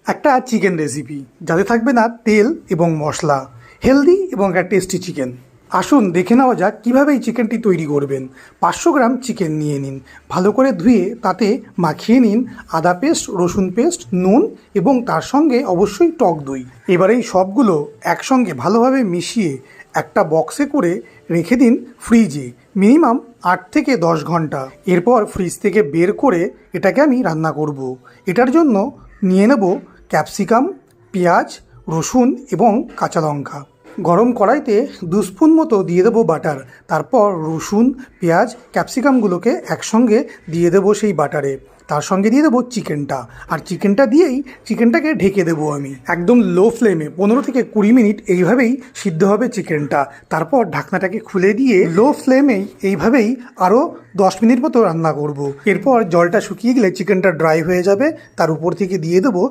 একটা chicken recipe যাতে থাকবে না তেল এবং মশলা, হেলদি এবং একটা টেস্টি চিকেন। আসুন দেখে নেওয়া যাক কীভাবে এই চিকেনটি তৈরি করবেন। 500 গ্রাম চিকেন নিয়ে নিন, ভালো করে ধুয়ে তাতে মাখিয়ে নিন আদা পেস্ট, রসুন পেস্ট, নুন এবং তার সঙ্গে অবশ্যই টক দই। এবার এই সবগুলো একসঙ্গে ভালোভাবে মিশিয়ে একটা বক্সে করে রেখে দিন ফ্রিজে মিনিমাম 8 থেকে 10 ঘন্টা। এরপর ফ্রিজ থেকে বের করে এটাকে আমি রান্না করব। এটার জন্য নিয়ে নেব ক্যাপসিকাম, পেঁয়াজ, রসুন এবং কাঁচা লঙ্কা। গরম কড়াইতে 2 স্পুন মতো দিয়ে দেবো বাটার। তারপর রসুন, পেঁয়াজ, ক্যাপসিকামগুলোকে একসঙ্গে দিয়ে দেবো সেই বাটারে। তার সঙ্গে দিয়ে দেবো চিকেনটা, আর চিকেনটা দিয়েই চিকেনটাকে ঢেকে দেবো আমি একদম লো ফ্লেমে। 15 থেকে 20 মিনিট এইভাবেই সিদ্ধ হবে চিকেনটা। তারপর ঢাকনাটাকে খুলে দিয়ে লো ফ্লেমেই এইভাবেই আরও 10 মিনিট মতো রান্না করব। এরপর জলটা শুকিয়ে গেলে চিকেনটা ড্রাই হয়ে যাবে, তার উপর থেকে দিয়ে দেবো